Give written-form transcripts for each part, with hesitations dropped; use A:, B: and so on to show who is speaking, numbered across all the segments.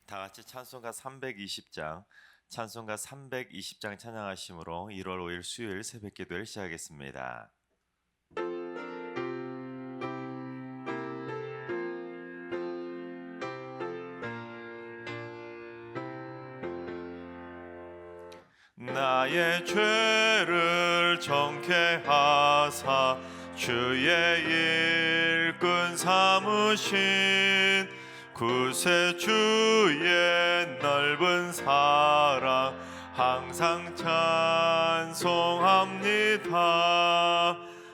A: 다 같이 찬송가 320장, 찬송가 320장 찬양하심으로 1월 5일 수요일 새벽 기도를 시작하겠습니다. 나의 죄를 정케 하사 주의 일꾼 삼으신 구세 주의 넓은 사랑 항상 찬송합니다.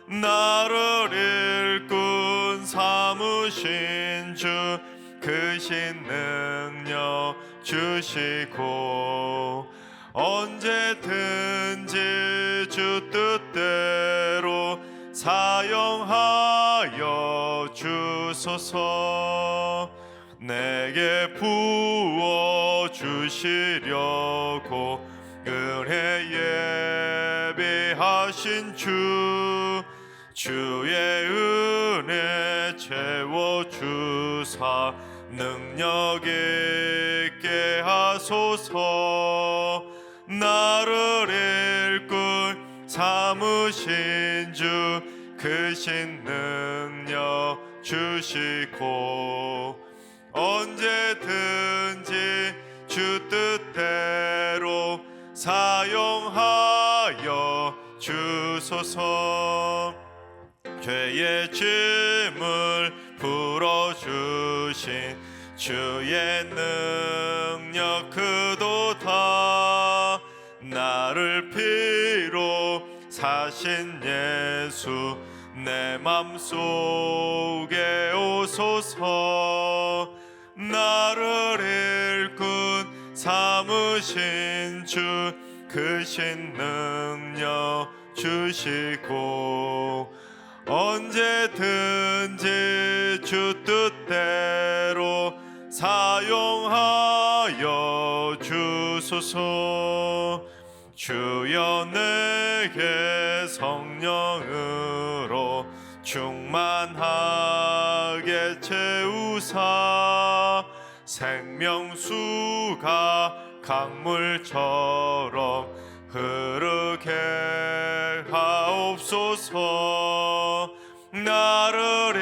A: 나를 일꾼 삼으신 주 크신 능력 주시고 언제든지 주 뜻대로 사용하여 주소서. 내게 부어 주시려고 은혜 예비하신 주의 은혜 채워 주사 능력 있게 하소서. 나를 일꾼 삼으신 주 크신 능력 주시고 언제든지 주 뜻대로 사용하여 주소서. 죄의 짐을 풀어주신 주의 능력 크도다. 나를 피로 사신 예수 내 맘속에 오소서. 나를 일꾼 삼으신 주 크신 능력 주시고 언제든지 주 뜻대로 사용하여 주소서. 주여 내게 성령으로 충만하게 채우사 생명수가 강물처럼 흐르게 하옵소서. 나를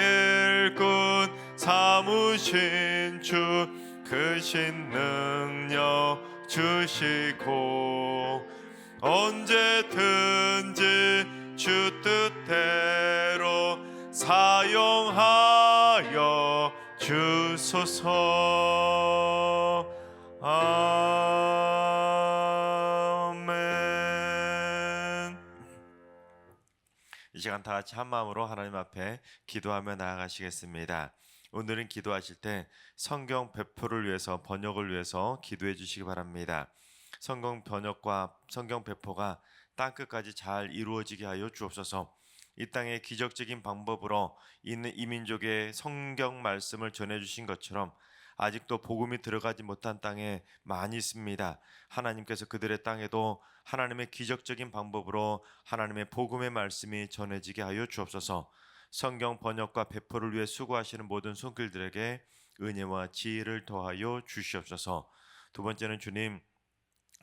A: 일꾼 삼으신 주 크신 능력 주시고 언제든지 주 뜻대로 사용하여 주소서. 아멘. 이 시간 다 같이 한 마음으로 하나님 앞에 기도하며 나아가시겠습니다. 오늘은 기도하실 때 성경 배포를 위해서, 번역을 위해서 기도해 주시기 바랍니다. 성경 번역과 성경 배포가 땅끝까지 잘 이루어지게 하여 주옵소서. 이 땅에 기적적인 방법으로 있는 이민족의 성경 말씀을 전해주신 것처럼 아직도 복음이 들어가지 못한 땅에 많이 있습니다. 하나님께서 그들의 땅에도 하나님의 기적적인 방법으로 하나님의 복음의 말씀이 전해지게 하여 주옵소서. 성경 번역과 배포를 위해 수고하시는 모든 손길들에게 은혜와 지혜를 더하여 주시옵소서. 두 번째는 주님,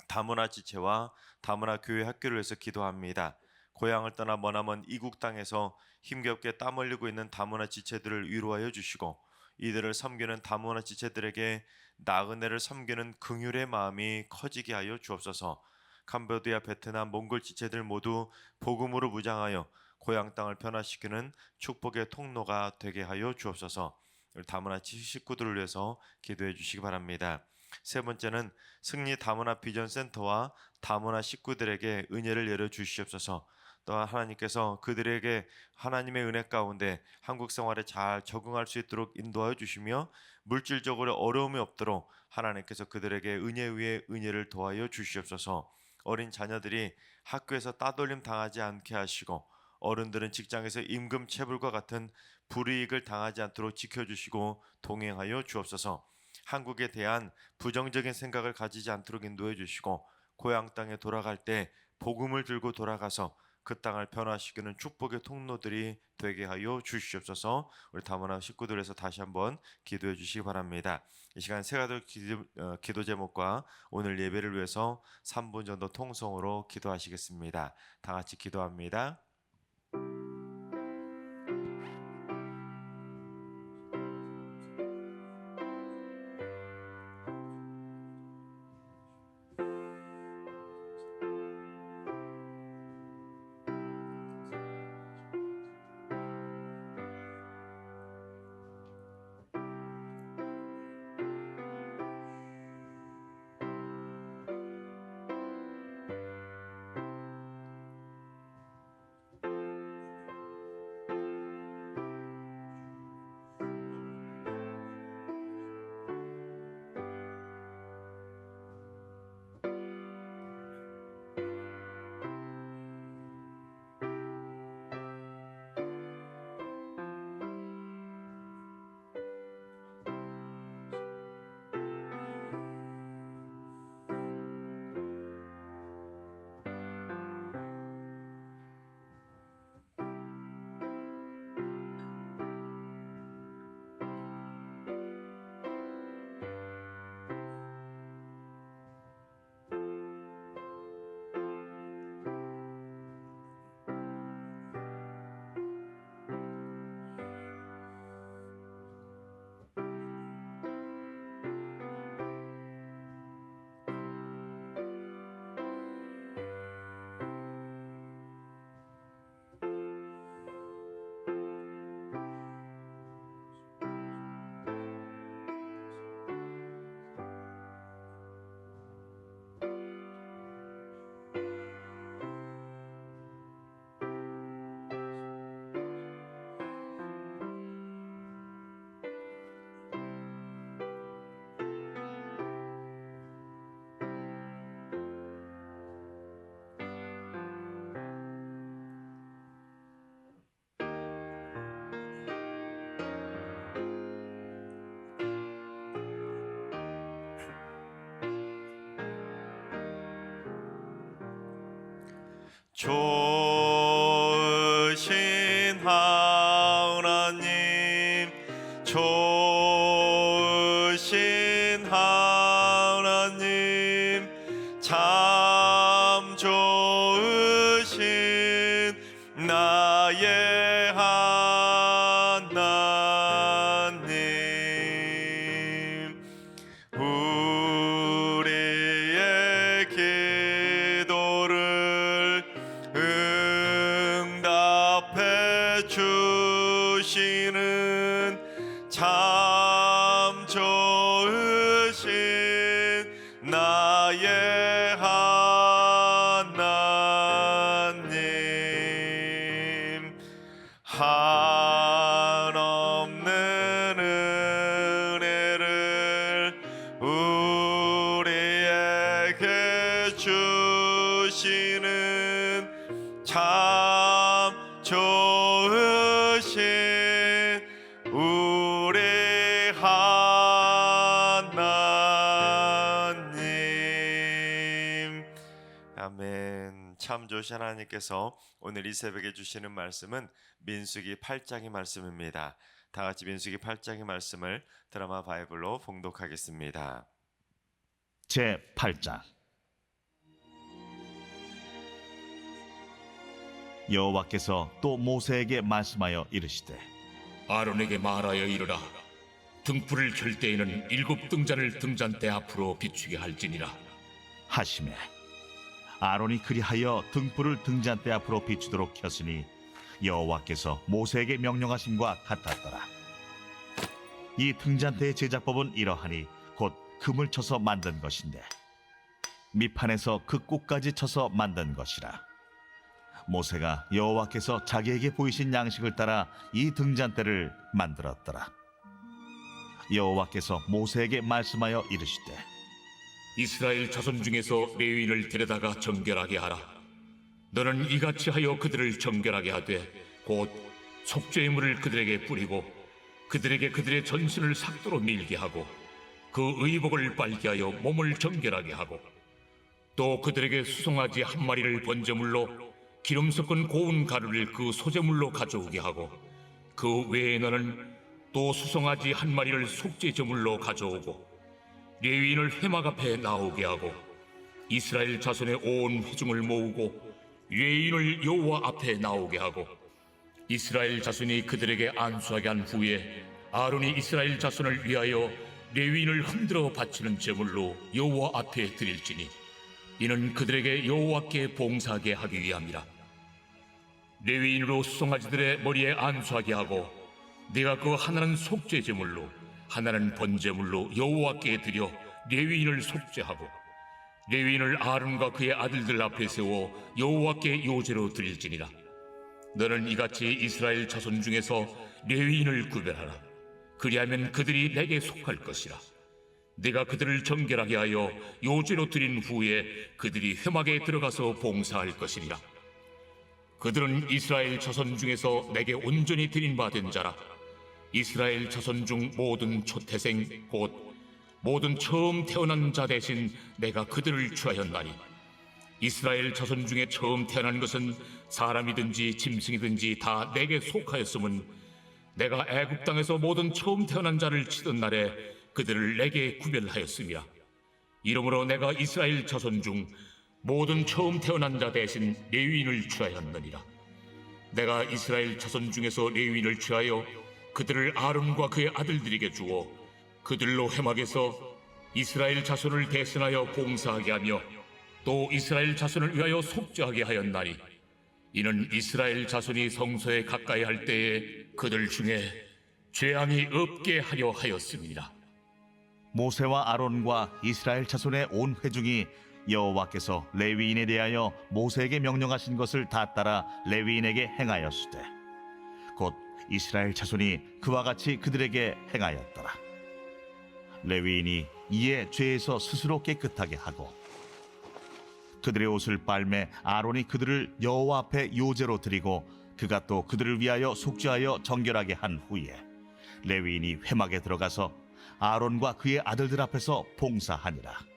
A: 다문화 지체와 다문화 교회 학교를 위해서 기도합니다. 고향을 떠나 머나먼 이국 땅에서 힘겹게 땀 흘리고 있는 다문화 지체들을 위로하여 주시고 이들을 섬기는 다문화 지체들에게 나그네를 섬기는 긍휼의 마음이 커지게 하여 주옵소서. 캄보디아, 베트남, 몽골 지체들 모두 복음으로 무장하여 고향 땅을 변화시키는 축복의 통로가 되게 하여 주옵소서. 다문화 식구들을 위해서 기도해 주시기 바랍니다. 세 번째는 승리 다문화 비전센터와 다문화 식구들에게 은혜를 내려 주시옵소서. 또한 하나님께서 그들에게 하나님의 은혜 가운데 한국 생활에 잘 적응할 수 있도록 인도하여 주시며 물질적으로 어려움이 없도록 하나님께서 그들에게 은혜 위에 은혜를 더하여 주시옵소서. 어린 자녀들이 학교에서 따돌림 당하지 않게 하시고 어른들은 직장에서 임금 체불과 같은 불이익을 당하지 않도록 지켜주시고 동행하여 주옵소서. 한국에 대한 부정적인 생각을 가지지 않도록 인도해 주시고 고향 땅에 돌아갈 때 복음을 들고 돌아가서 그 땅을 변화시키는 축복의 통로들이 되게 하여 주시옵소서. 우리 다문화 식구들에서 다시 한번 기도해 주시기 바랍니다. 이 시간 세 가지 기도 제목과 오늘 예배를 위해서 3분 정도 통성으로 기도하시겠습니다. 다 같이 기도합니다. 좋으신 하나님, 좋으신 하나님, 참 좋으신 나의 하나님, 우리의 기도를 응답해 주시는 참 좋으신 나의 하나님, 한없는 은혜를 우리에게 주시는 참 좋으신 우리 하나님. 아멘. 참 좋으신 하나님께서 오늘 이 새벽에 주시는 말씀은 민수기 8장의 말씀입니다. 다 같이 민수기 8장의 말씀을 드라마 바이블로 봉독하겠습니다.
B: 제 8장. 여호와께서 또 모세에게 말씀하여 이르시되,
C: 아론에게 말하여 이르라. 등불을 켤 때에는 7 등잔을 등잔대 앞으로 비추게 할지니라.
B: 하시매 아론이 그리하여 등불을 등잔대 앞으로 비추도록 켰으니 여호와께서 모세에게 명령하심과 같았더라. 이 등잔대의 제작법은 이러하니 곧 금을 쳐서 만든 것인데 밑판에서 그 꼭까지 쳐서 만든 것이라. 모세가 여호와께서 자기에게 보이신 양식을 따라 이 등잔대를 만들었더라. 여호와께서 모세에게 말씀하여 이르시되,
C: 이스라엘 자손 중에서 레위인을 데려다가 정결하게 하라. 너는 이같이 하여 그들을 정결하게 하되 곧 속죄의 물을 그들에게 뿌리고 그들에게 그들의 전신을 삭도로 밀게 하고 그 의복을 빨게 하여 몸을 정결하게 하고 또 그들에게 수송아지 1마리를 번제물로 기름 섞은 고운 가루를 그 소재물로 가져오게 하고 그 외에 너는 또 수송아지 한 마리를 속죄 제물로 가져오고 레위인을 회막 앞에 나오게 하고 이스라엘 자손의 온 회중을 모으고 레위인을 여호와 앞에 나오게 하고 이스라엘 자손이 그들에게 안수하게 한 후에 아론이 이스라엘 자손을 위하여 레위인을 흔들어 바치는 제물로 여호와 앞에 드릴지니 이는 그들에게 여호와께 봉사하게 하기 위함이라. 레위인으로 수송아지들의 머리에 안수하게 하고 네가 그 하나는 속죄 제물로 하나는 번제물로 여호와께 드려 레위인을 속죄하고 레위인을 아론과 그의 아들들 앞에 세워 여호와께 요제로 드릴지니라. 너는 이같이 이스라엘 자손 중에서 레위인을 구별하라. 그리하면 그들이 내게 속할 것이라. 네가 그들을 정결하게 하여 요제로 드린 후에 그들이 회막에 들어가서 봉사할 것이니라. 그들은 이스라엘 자손 중에서 내게 온전히 드린 바 된 자라. 이스라엘 자손 중 모든 초태생 곧 모든 처음 태어난 자 대신 내가 그들을 취하였나니 이스라엘 자손 중에 처음 태어난 것은 사람이든지 짐승이든지 다 내게 속하였음은 내가 애굽 땅에서 모든 처음 태어난 자를 치던 날에 그들을 내게 구별하였음이라. 이러므로 내가 이스라엘 자손 중 모든 처음 태어난 자 대신 레위인을 취하였느니라. 내가 이스라엘 자손 중에서 레위인을 취하여 그들을 아론과 그의 아들들에게 주어 그들로 회막에서 이스라엘 자손을 대신하여 봉사하게 하며 또 이스라엘 자손을 위하여 속죄하게 하였나니 이는 이스라엘 자손이 성소에 가까이 할 때에 그들 중에 죄함이 없게 하려 하였습니다.
B: 모세와 아론과 이스라엘 자손의 온 회중이 여호와께서 레위인에 대하여 모세에게 명령하신 것을 다 따라 레위인에게 행하였으되 곧 이스라엘 자손이 그와 같이 그들에게 행하였더라. 레위인이 이에 죄에서 스스로 깨끗하게 하고 그들의 옷을 빨매 아론이 그들을 여호와 앞에 요제로 드리고 그가 또 그들을 위하여 속죄하여 정결하게 한 후에 레위인이 회막에 들어가서 아론과 그의 아들들 앞에서 봉사하니라.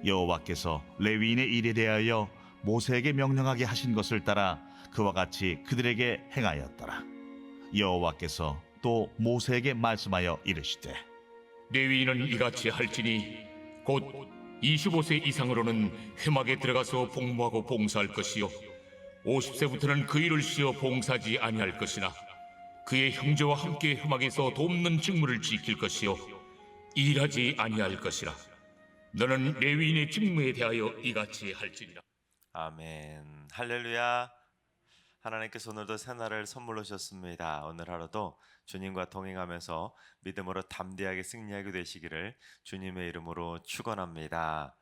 B: 여호와께서 레위인의 일에 대하여 모세에게 명령하게 하신 것을 따라 그와 같이 그들에게 행하였더라. 여호와께서 또 모세에게 말씀하여 이르시되
C: 레위인은 이같이 할지니 곧 25세 이상으로는 회막에 들어가서 복무하고 봉사할 것이요 50세부터는 그 일을 쉬어 봉사하지 아니할 것이나 그의 형제와 함께 회막에서 돕는 직무를 지킬 것이요 일하지 아니할 것이라. 너는 레위인의 직무에 대하여 이같이 할지니라.
A: 아멘. 할렐루야. 하나님께서 오늘도 새날을 선물로 주셨습니다. 오늘 하루도 주님과 동행하면서 믿음으로 담대하게 승리하게 되시기를 주님의 이름으로 축원합니다.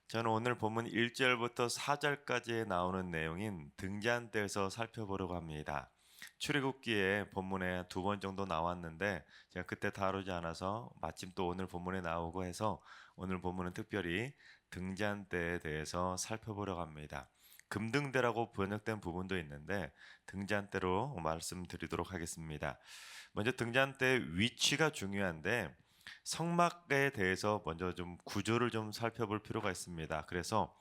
A: 저는 오늘 본문 1절부터 4절까지에 나오는 내용인 등잔대에서 살펴보려고 합니다. 출애굽기에 본문에 2번 정도 나왔는데 제가 그때 다루지 않아서 마침 또 오늘 본문에 나오고 해서 오늘 본문은 특별히 등잔대에 대해서 살펴보려고 합니다. 금등대라고 번역된 부분도 있는데 등잔대로 말씀드리도록 하겠습니다. 먼저 등잔대의 위치가 중요한데 성막에 대해서 먼저 좀 구조를 좀 살펴볼 필요가 있습니다. 그래서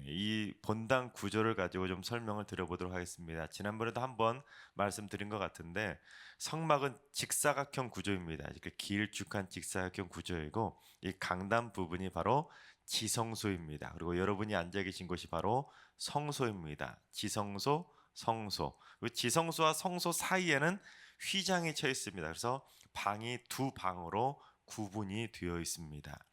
A: 이 본당 구조를 가지고 좀 설명을 드려보도록 하겠습니다. 지난번에도 한번 말씀드린 것 같은데 성막은 직사각형 구조입니다. 이렇게 길쭉한 직사각형 구조이고 이 강단 부분이 바로 지성소입니다. 그리고 여러분이 앉아 계신 곳이 바로 성소입니다. 지성소, 성소. 지성소와 성소 사이에는 휘장이 쳐 있습니다. 그래서 방이 2방으로 구분이 되어 있습니다.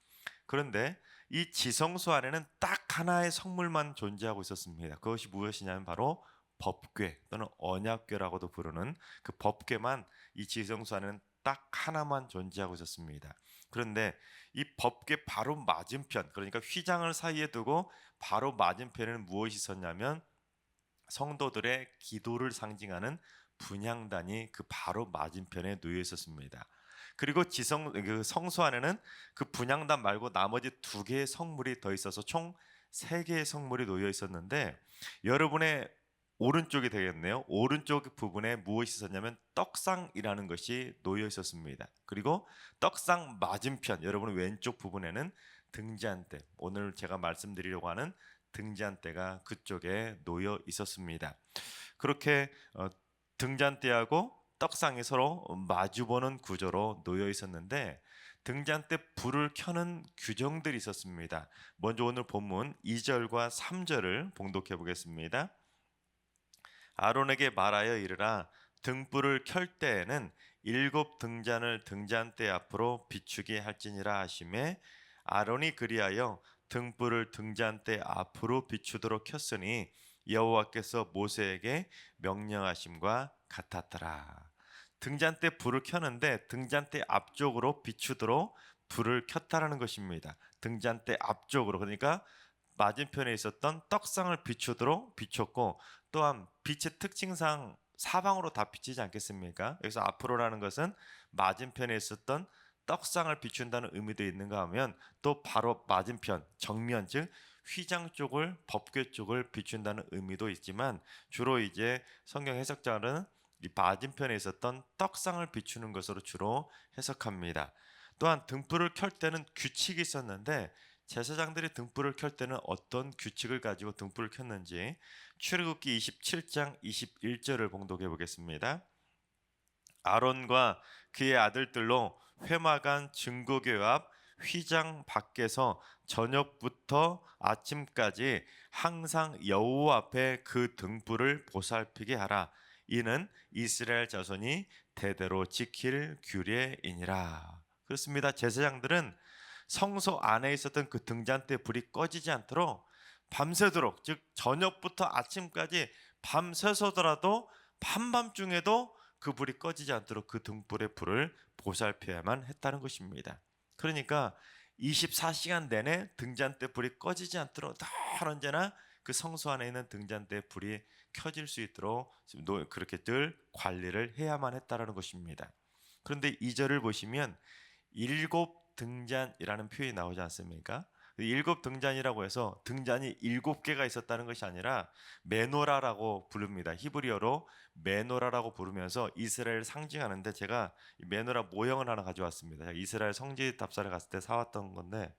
A: 그런데 이 지성소 안에는 딱 하나의 성물만 존재하고 있었습니다. 그것이 무엇이냐면 바로 법궤 또는 언약궤라고도 부르는 그 법궤만 이 지성소 안에는 딱 하나만 존재하고 있었습니다. 그런데 이 법궤 바로 맞은편, 그러니까 휘장을 사이에 두고 바로 맞은편에는 무엇이 있었냐면 성도들의 기도를 상징하는 분향단이 그 바로 맞은편에 놓여 있었습니다. 그리고 그 성소 안에는 그 분향단 말고 나머지 2개의 성물이 더 있어서 총 3개의 성물이 놓여 있었는데 여러분의 오른쪽이 되겠네요. 오른쪽 부분에 무엇이 있었냐면 떡상이라는 것이 놓여 있었습니다. 그리고 떡상 맞은편 여러분 왼쪽 부분에는 등잔대, 오늘 제가 말씀드리려고 하는 등잔대가 그쪽에 놓여 있었습니다. 그렇게 등잔대하고 떡상이 서로 마주보는 구조로 놓여 있었는데 등잔대 불을 켜는 규정들이 있었습니다. 먼저 오늘 본문 2절과 3절을 봉독해 보겠습니다. 아론에게 말하여 이르라 등불을 켤 때에는 7 등잔을 등잔대 앞으로 비추게 할지니라 하시매 아론이 그리하여 등불을 등잔대 앞으로 비추도록 켰으니 여호와께서 모세에게 명령하심과 같았더라. 등잔대 불을 켰는데 등잔대 앞쪽으로 비추도록 불을 켰다라는 것입니다. 등잔대 앞쪽으로, 그러니까 맞은편에 있었던 떡상을 비추도록 비췄고, 또한 빛의 특징상 사방으로 다 비치지 않겠습니까? 여기서 앞으로라는 것은 맞은편에 있었던 떡상을 비춘다는 의미도 있는가 하면 또 바로 맞은편, 정면, 즉 휘장 쪽을, 법궤 쪽을 비춘다는 의미도 있지만 주로 이제 성경 해석자는 이 맞은편에 있었던 떡상을 비추는 것으로 주로 해석합니다. 또한 등불을 켤 때는 규칙이 있었는데 제사장들이 등불을 켤 때는 어떤 규칙을 가지고 등불을 켰는지 출애굽기 27장 21절을 봉독해 보겠습니다. 아론과 그의 아들들로 회막안 증거궤 앞 휘장 밖에서 저녁부터 아침까지 항상 여호와 앞에 그 등불을 보살피게 하라. 이는 이스라엘 자손이 대대로 지킬 규례이니라. 그렇습니다. 제사장들은 성소 안에 있었던 그 등잔대 불이 꺼지지 않도록 밤새도록, 즉 저녁부터 아침까지 밤새서더라도 한밤중에도 그 불이 꺼지지 않도록 그 등불의 불을 보살펴야만 했다는 것입니다. 그러니까 24시간 내내 등잔대 불이 꺼지지 않도록 늘 언제나 그 성소 안에 있는 등잔대 불이 켜질 수 있도록 그렇게 늘 관리를 해야만 했다는 것입니다. 그런데 2절을 보시면 7 등잔이라는 표현이 나오지 않습니까? 7 등잔이라고 해서 등잔이 7개가 있었다는 것이 아니라 메노라라고 부릅니다. 히브리어로 메노라라고 부르면서 이스라엘을 상징하는데 제가 메노라 모형을 하나 가져왔습니다. 이스라엘 성지 답사를 갔을 때 사왔던 건데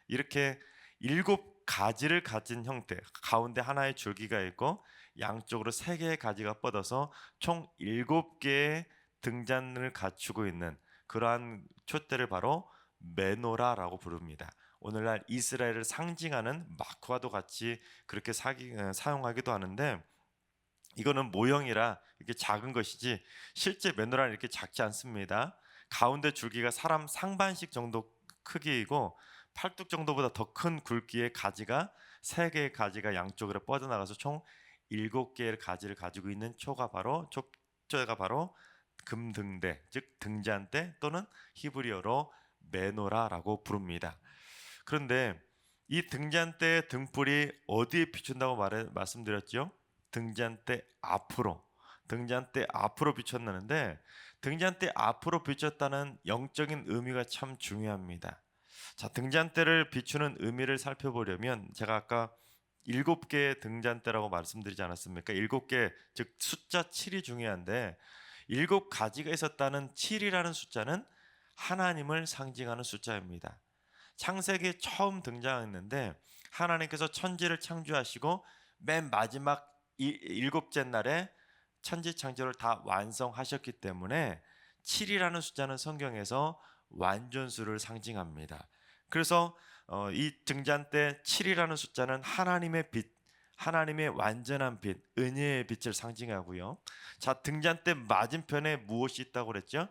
A: 이렇게 7가지를 가진 형태, 가운데 하나의 줄기가 있고 양쪽으로 3개의 가지가 뻗어서 총 7개의 등잔을 갖추고 있는 그러한 촛대를 바로 메노라라고 부릅니다. 오늘날 이스라엘을 상징하는 마크와도 같이 그렇게 사용하기도 하는데 이거는 모형이라 이렇게 작은 것이지 실제 메노라는 이렇게 작지 않습니다. 가운데 줄기가 사람 상반씩 정도 크기이고 팔뚝 정도보다 더 큰 굵기의 가지가 3개의 가지가 양쪽으로 뻗어나가서 총 7개의 가지를 가지고 있는 촛대가 바로 금등대, 즉 등잔대 또는 히브리어로 메노라라고 부릅니다. 그런데 이 등잔대의 등불이 어디에 비춘다고 말씀드렸죠? 등잔대 앞으로 비췄는데 등잔대 앞으로 비췄다는 영적인 의미가 참 중요합니다. 자, 등잔대를 비추는 의미를 살펴보려면 제가 아까 7개의 등잔대라고 말씀드리지 않았습니까? 7개, 즉 숫자 7이 중요한데 7가지가 있었다는 7이라는 숫자는 하나님을 상징하는 숫자입니다. 창세기에 처음 등장했는데 하나님께서 천지를 창조하시고 맨 마지막 7째 날에 천지 창조를 다 완성하셨기 때문에 7이라는 숫자는 성경에서 완전수를 상징합니다. 그래서 이 등잔대 7이라는 숫자는 하나님의 빛, 하나님의 완전한 빛, 은혜의 빛을 상징하고요. 자, 등잔대 맞은편에 무엇이 있다고 그랬죠?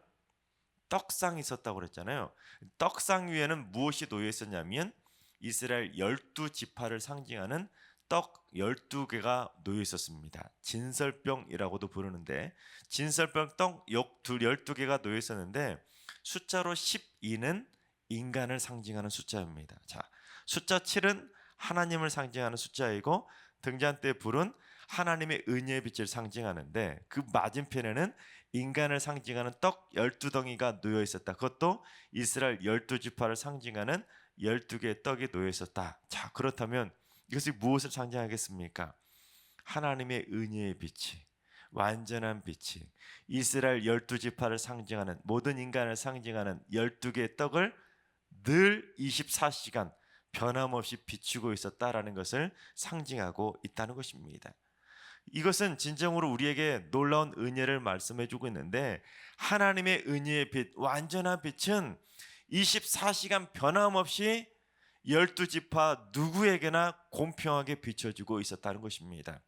A: 떡상이 있었다고 그랬잖아요. 떡상 위에는 무엇이 놓여 있었냐면 이스라엘 12지파를 상징하는 떡 12개가 놓여 있었습니다. 진설병이라고도 부르는데 진설병 떡 12개가 놓여 있었는데 숫자로 12는 인간을 상징하는 숫자입니다. 자, 숫자 7은 하나님을 상징하는 숫자이고 등잔대 불은 하나님의 은혜의 빛을 상징하는데 그 맞은편에는 인간을 상징하는 떡 12덩이가 놓여 있었다. 그것도 이스라엘 12지파를 상징하는 12개의 떡이 놓여 있었다. 자, 그렇다면 이것이 무엇을 상징하겠습니까? 하나님의 은혜의 빛이, 완전한 빛이 이스라엘 12지파를 상징하는, 모든 인간을 상징하는 12개의 떡을 늘 24시간 변함없이 비추고 있었다라는 것을 상징하고 있다는 것입니다. 이것은 진정으로 우리에게 놀라운 은혜를 말씀해 주고 있는데, 하나님의 은혜의 빛, 완전한 빛은 24시간 변함없이 12지파 누구에게나 공평하게 비춰주고 있었다는 것입니다.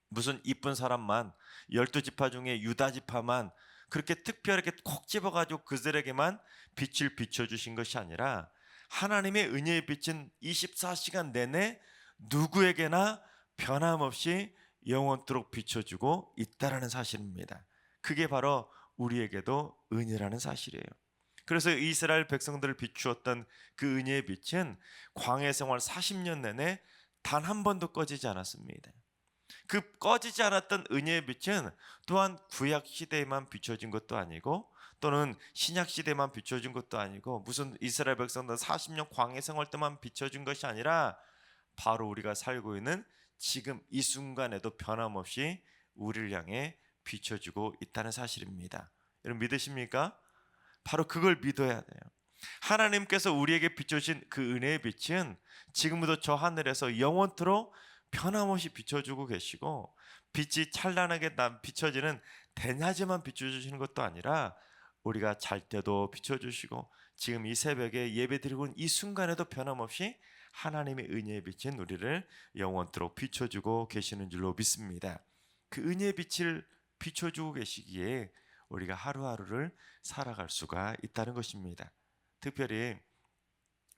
A: 무슨 이쁜 사람만, 12지파 중에 유다지파만 그렇게 특별하게 콕 집어가지고 그들에게만 빛을 비춰주신 것이 아니라, 하나님의 은혜의 빛은 24시간 내내 누구에게나 변함없이 영원토록 비춰주고 있다라는 사실입니다. 그게 바로 우리에게도 은혜라는 사실이에요. 그래서 이스라엘 백성들을 비추었던 그 은혜의 빛은 광야 생활 40년 내내 단 한 번도 꺼지지 않았습니다. 그 꺼지지 않았던 은혜의 빛은 또한 구약 시대에만 비춰진 것도 아니고, 또는 신약 시대에만 비춰진 것도 아니고, 무슨 이스라엘 백성들 40년 광야 생활 때만 비춰진 것이 아니라, 바로 우리가 살고 있는 지금 이 순간에도 변함없이 우리를 향해 비춰주고 있다는 사실입니다. 여러분 믿으십니까? 바로 그걸 믿어야 돼요. 하나님께서 우리에게 비춰주신 그 은혜의 빛은 지금부터 저 하늘에서 영원토록 변함없이 비춰주고 계시고, 빛이 찬란하게 비춰지는 대낮에만 비춰주시는 것도 아니라 우리가 잘 때도 비춰주시고, 지금 이 새벽에 예배드리고 있는 이 순간에도 변함없이 하나님의 은혜의 빛은 우리를 영원토록 비춰주고 계시는 줄로 믿습니다. 그 은혜의 빛을 비춰주고 계시기에 우리가 하루하루를 살아갈 수가 있다는 것입니다. 특별히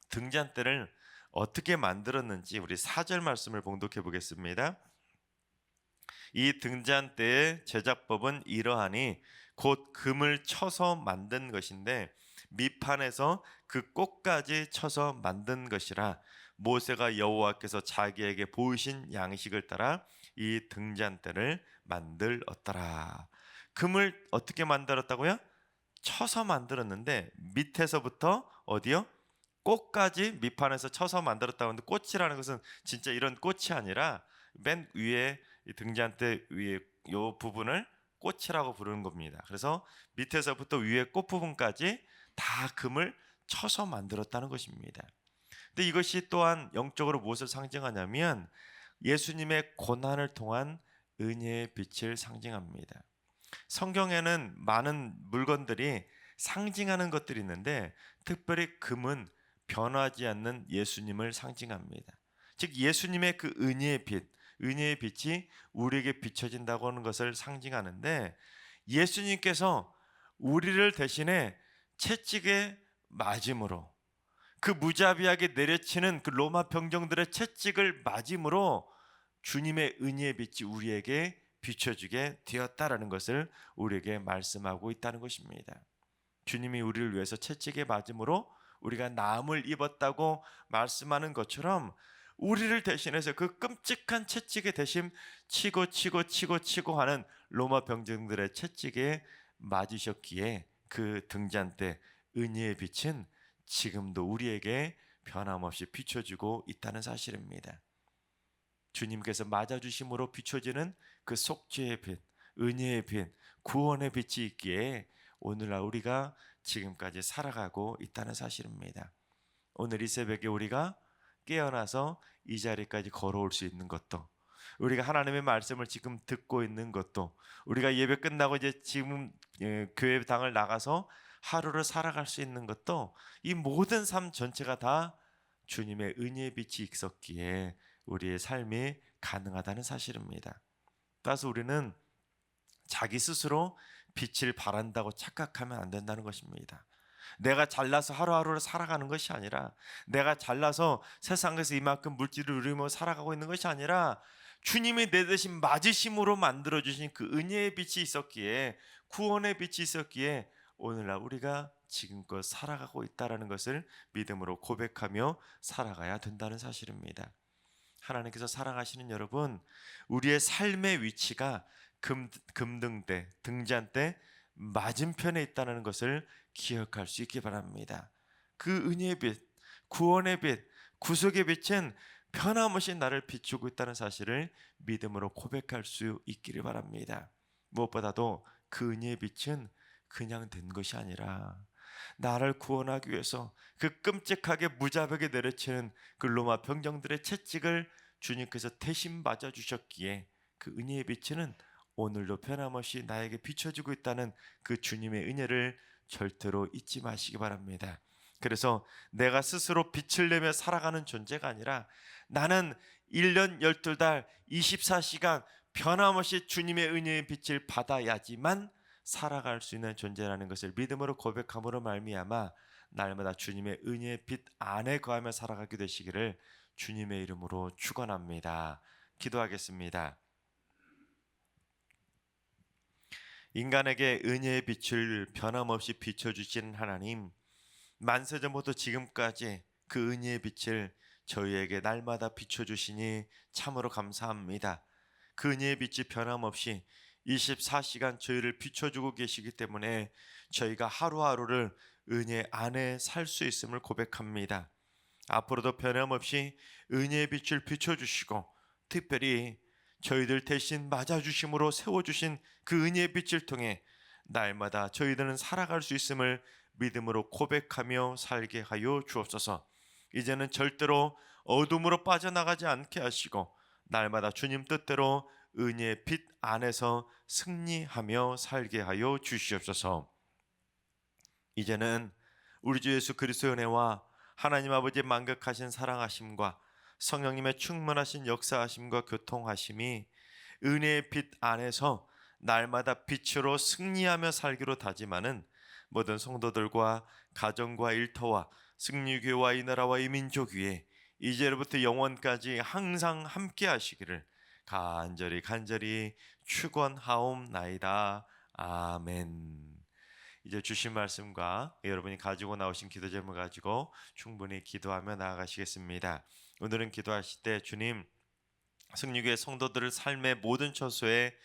A: 등잔대를 어떻게 만들었는지 우리 4절 말씀을 봉독해 보겠습니다. 이 등잔대의 제작법은 이러하니 곧 금을 쳐서 만든 것인데 밑판에서 그 꽃까지 쳐서 만든 것이라, 모세가 여호와께서 자기에게 보이신 양식을 따라 이 등잔대를 만들었더라. 금을 어떻게 만들었다고요? 쳐서 만들었는데 밑에서부터 어디요? 꽃까지 밑판에서 쳐서 만들었다고 하는데, 꽃이라는 것은 진짜 이런 꽃이 아니라 맨 위에 이 등잔대 위에 요 부분을 꽃이라고 부르는 겁니다. 그래서 밑에서부터 위에 꽃 부분까지 다 금을 쳐서 만들었다는 것입니다. 근데 이것이 또한 영적으로 무엇을 상징하냐면 예수님의 고난을 통한 은혜의 빛을 상징합니다. 성경에는 많은 물건들이 상징하는 것들이 있는데, 특별히 금은 변하지 않는 예수님을 상징합니다. 즉 예수님의 그 은혜의 빛, 은혜의 빛이 우리에게 비춰진다고 하는 것을 상징하는데, 예수님께서 우리를 대신에 채찍에 맞음으로, 그 무자비하게 내려치는 그 로마 병정들의 채찍을 맞음으로 주님의 은혜의 빛이 우리에게 비춰주게 되었다라는 것을 우리에게 말씀하고 있다는 것입니다. 주님이 우리를 위해서 채찍에 맞음으로 우리가 나음을 입었다고 말씀하는 것처럼, 우리를 대신해서 그 끔찍한 채찍에 대신 치고 하는 로마 병정들의 채찍에 맞으셨기에 그 등잔대 은혜의 빛은 지금도 우리에게 변함없이 비춰주고 있다는 사실입니다. 주님께서 맞아주심으로 비춰지는 그 속죄의 빛, 은혜의 빛, 구원의 빛이 있기에 오늘날 우리가 지금까지 살아가고 있다는 사실입니다. 오늘 이 새벽에 우리가 깨어나서 이 자리까지 걸어올 수 있는 것도, 우리가 하나님의 말씀을 지금 듣고 있는 것도, 우리가 예배 끝나고 이제 지금 교회당을 나가서 하루를 살아갈 수 있는 것도, 이 모든 삶 전체가 다 주님의 은혜의 빛이 있었기에 우리의 삶이 가능하다는 사실입니다. 따라서 우리는 자기 스스로 빛을 발한다고 착각하면 안 된다는 것입니다. 내가 잘나서 하루하루를 살아가는 것이 아니라, 내가 잘나서 세상에서 이만큼 물질을 누리며 살아가고 있는 것이 아니라, 주님이 내 대신 맞으심으로 만들어주신 그 은혜의 빛이 있었기에, 구원의 빛이 있었기에 오늘날 우리가 지금껏 살아가고 있다는 것을 믿음으로 고백하며 살아가야 된다는 사실입니다. 하나님께서 사랑하시는 여러분, 우리의 삶의 위치가 금등대, 등잔대 맞은편에 있다는 것을 기억할 수 있기 바랍니다. 그 은혜의 빛, 구원의 빛, 구속의 빛은 변함없이 나를 비추고 있다는 사실을 믿음으로 고백할 수 있기를 바랍니다. 무엇보다도 그 은혜의 빛은 그냥 된 것이 아니라 나를 구원하기 위해서 그 끔찍하게 무자백에 내려치는 그 로마 병정들의 채찍을 주님께서 대신 맞아주셨기에 그 은혜의 빛은 오늘도 변함없이 나에게 비춰지고 있다는 그 주님의 은혜를 절대로 잊지 마시기 바랍니다. 그래서 내가 스스로 빛을 내며 살아가는 존재가 아니라 나는 1년 12달 24시간 변함없이 주님의 은혜의 빛을 받아야지만 살아갈 수 있는 존재라는 것을 믿음으로 고백함으로 말미암아 날마다 주님의 은혜의 빛 안에 거하며 살아가게 되시기를 주님의 이름으로 축원합니다. 기도하겠습니다. 인간에게 은혜의 빛을 변함없이 비춰주시는 하나님, 만세전부터 지금까지 그 은혜의 빛을 저희에게 날마다 비춰주시니 참으로 감사합니다. 그 은혜의 빛이 변함없이 24시간 저희를 비춰주고 계시기 때문에 저희가 하루하루를 은혜 안에 살 수 있음을 고백합니다. 앞으로도 변함없이 은혜의 빛을 비춰주시고 특별히 저희들 대신 맞아주심으로 세워주신 그 은혜의 빛을 통해 날마다 저희들은 살아갈 수 있음을 믿음으로 고백하며 살게 하여 주옵소서. 이제는 절대로 어둠으로 빠져나가지 않게 하시고 날마다 주님 뜻대로 은혜의 빛 안에서 승리하며 살게 하여 주시옵소서. 이제는 우리 주 예수 그리스도의 은혜와 하나님 아버지의 만극하신 사랑하심과 성령님의 충만하신 역사하심과 교통하심이 은혜의 빛 안에서 날마다 빛으로 승리하며 살기로 다짐하는 모든 성도들과 가정과 일터와 승리교회와 이 나라와 이 민족 위에 이제로부터 영원까지 항상 함께 하시기를 간절히 축원하옵나이다. 아멘. 이제 주신 말씀과 여러분이 가지고 나오신 기도 제목을 가지고 충분히 기도하며 나아가시겠습니다. 오늘은 기도하실 때 주님, 승리교회 성도들을 삶의 모든 처소에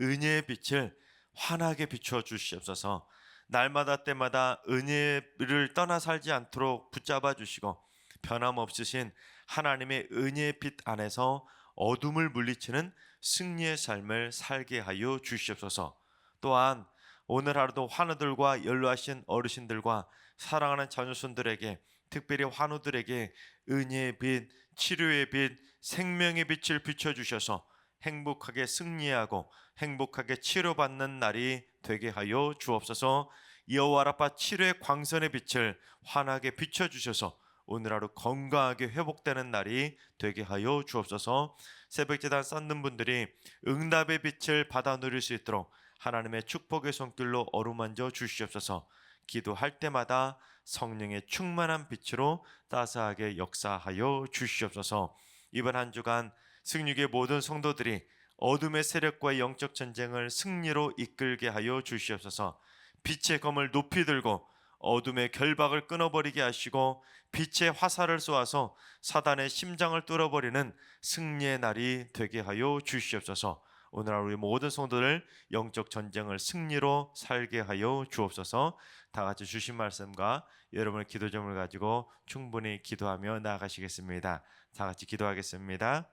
A: 은혜의 빛을 환하게 비추어 주시옵소서. 날마다 때마다 은혜를 떠나 살지 않도록 붙잡아 주시고 변함없으신 하나님의 은혜의 빛 안에서 어둠을 물리치는 승리의 삶을 살게 하여 주시옵소서. 또한 오늘 하루도 환우들과 연로하신 어르신들과 사랑하는 자녀손들에게, 특별히 환우들에게 은혜의 빛, 치료의 빛, 생명의 빛을 비춰주셔서 행복하게 승리하고 행복하게 치료받는 날이 되게 하여 주옵소서. 여호와 라파 치료의 광선의 빛을 환하게 비춰주셔서 오늘 하루 건강하게 회복되는 날이 되게 하여 주옵소서. 새벽제단 쌓는 분들이 응답의 빛을 받아 누릴 수 있도록 하나님의 축복의 손길로 어루만져 주시옵소서. 기도할 때마다 성령의 충만한 빛으로 따스하게 역사하여 주시옵소서. 이번 한 주간 승리교회 모든 성도들이 어둠의 세력과의 영적 전쟁을 승리로 이끌게 하여 주시옵소서. 빛의 검을 높이 들고 어둠의 결박을 끊어버리게 하시고 빛의 화살을 쏘아서 사단의 심장을 뚫어버리는 승리의 날이 되게 하여 주시옵소서. 오늘 하루 우리 모든 성도들 영적 전쟁을 승리로 살게 하여 주옵소서. 다 같이 주신 말씀과 여러분의 기도 제목을 가지고 충분히 기도하며 나아가시겠습니다. 다 같이 기도하겠습니다.